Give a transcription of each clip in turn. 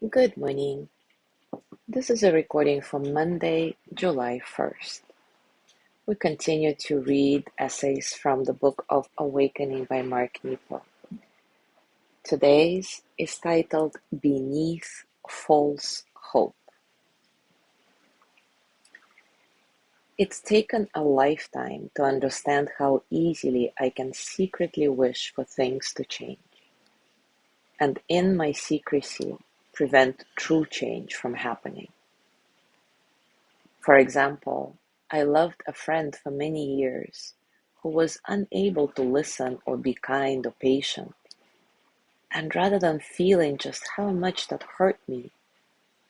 Good morning. This is a recording from Monday, July 1st. We continue to read essays from the book of Awakening by Mark Nepo. Today's is titled Beneath False Hope. It's taken a lifetime to understand how easily I can secretly wish for things to change, and in my secrecy, prevent true change from happening. For example, I loved a friend for many years who was unable to listen or be kind or patient. And rather than feeling just how much that hurt me,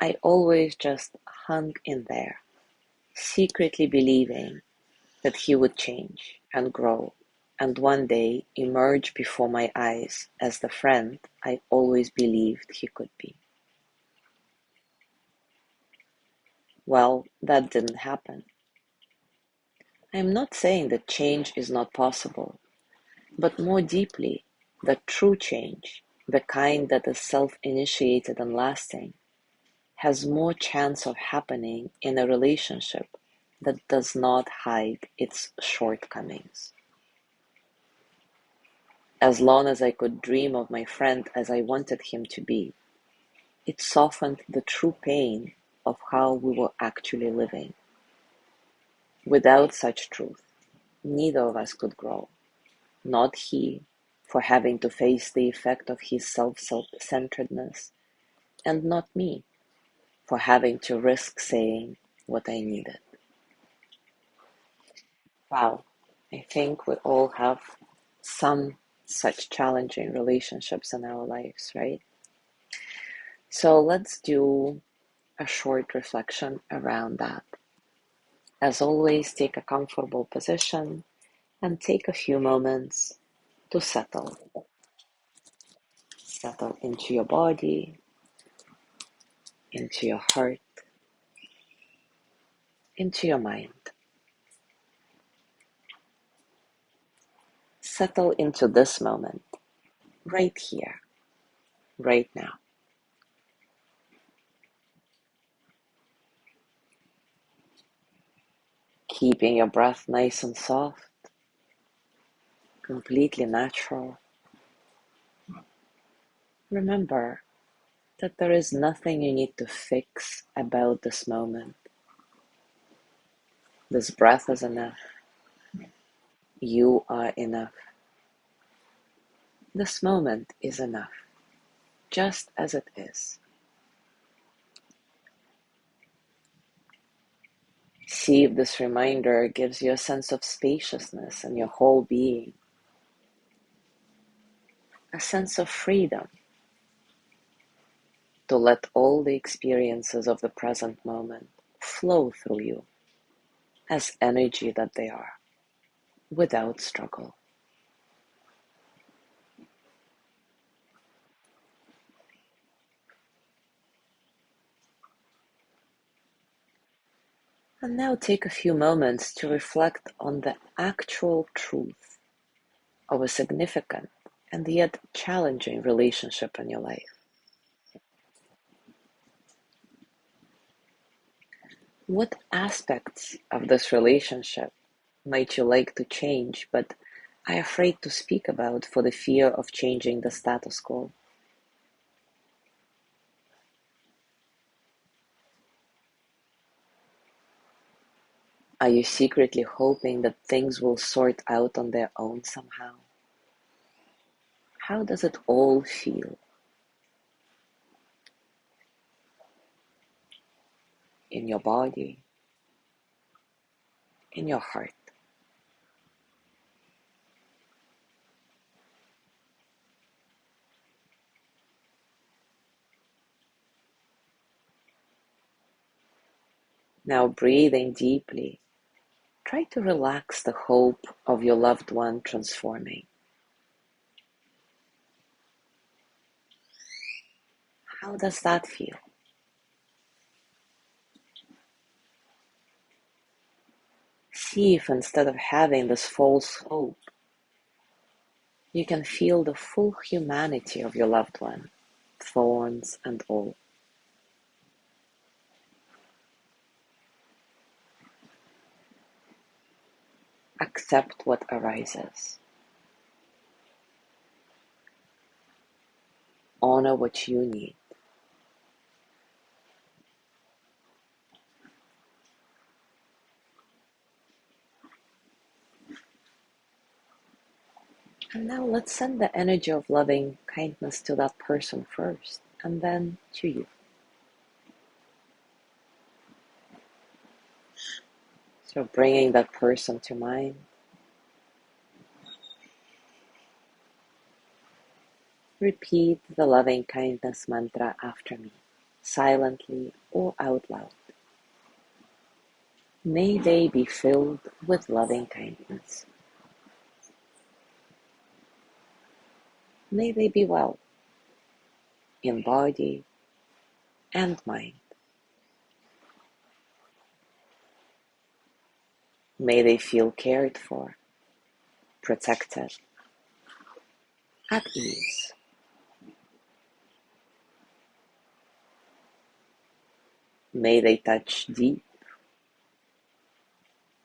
I always just hung in there, secretly believing that he would change and grow and one day emerge before my eyes as the friend I always believed he could be. Well, that didn't happen. I'm not saying that change is not possible, but more deeply, that true change, the kind that is self-initiated and lasting, has more chance of happening in a relationship that does not hide its shortcomings. As long as I could dream of my friend as I wanted him to be, it softened the true pain of how we were actually living. Without such truth, neither of us could grow. Not he, for having to face the effect of his self-centeredness, and not me, for having to risk saying what I needed. Wow, I think we all have some such challenging relationships in our lives, right? So let's do a short reflection around that. As always, take a comfortable position and take a few moments to settle. Settle into your body, into your heart, into your mind. Settle into this moment, right here, right now. Keeping your breath nice and soft, completely natural. Remember that there is nothing you need to fix about this moment. This breath is enough. You are enough. This moment is enough, just as it is. See if this reminder gives you a sense of spaciousness in your whole being, a sense of freedom to let all the experiences of the present moment flow through you as energy that they are, without struggle. And now take a few moments to reflect on the actual truth of a significant and yet challenging relationship in your life. What aspects of this relationship might you like to change but are afraid to speak about for the fear of changing the status quo? Are you secretly hoping that things will sort out on their own somehow? How does it all feel in your body, in your heart? Now breathing deeply, try to relax the hope of your loved one transforming. How does that feel? See if instead of having this false hope, you can feel the full humanity of your loved one, thorns and all. Accept what arises. Honor what you need. And now let's send the energy of loving kindness to that person first, and then to you. So bringing that person to mind. Repeat the loving kindness mantra after me, silently or out loud. May they be filled with loving kindness. May they be well in body and mind. May they feel cared for, protected, at ease. May they touch deep,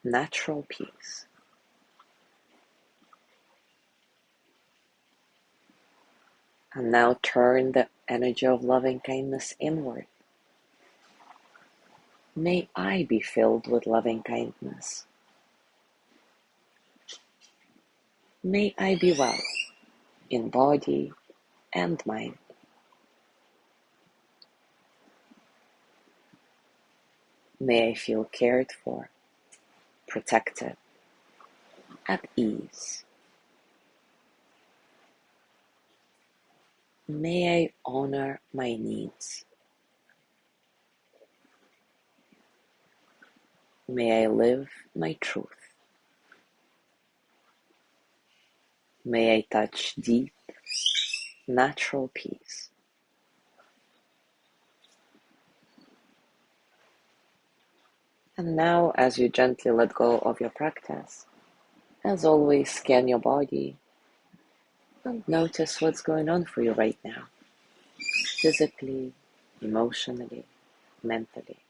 natural peace. And now turn the energy of loving kindness inward. May I be filled with loving kindness. May I be well in body and mind. May I feel cared for, protected, at ease. May I honor my needs. May I live my truth. May I touch deep, natural peace. And now, as you gently let go of your practice, as always, scan your body and notice what's going on for you right now, physically, emotionally, mentally.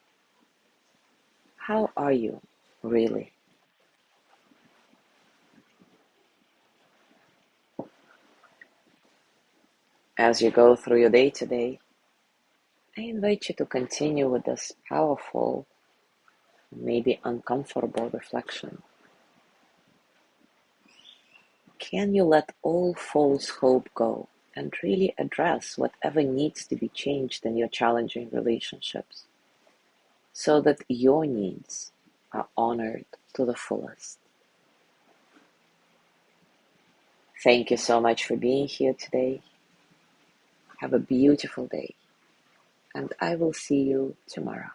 How are you, really? As you go through your day today, I invite you to continue with this powerful, maybe uncomfortable reflection. Can you let all false hope go and really address whatever needs to be changed in your challenging relationships so that your needs are honored to the fullest? Thank you so much for being here today. Have a beautiful day, and I will see you tomorrow.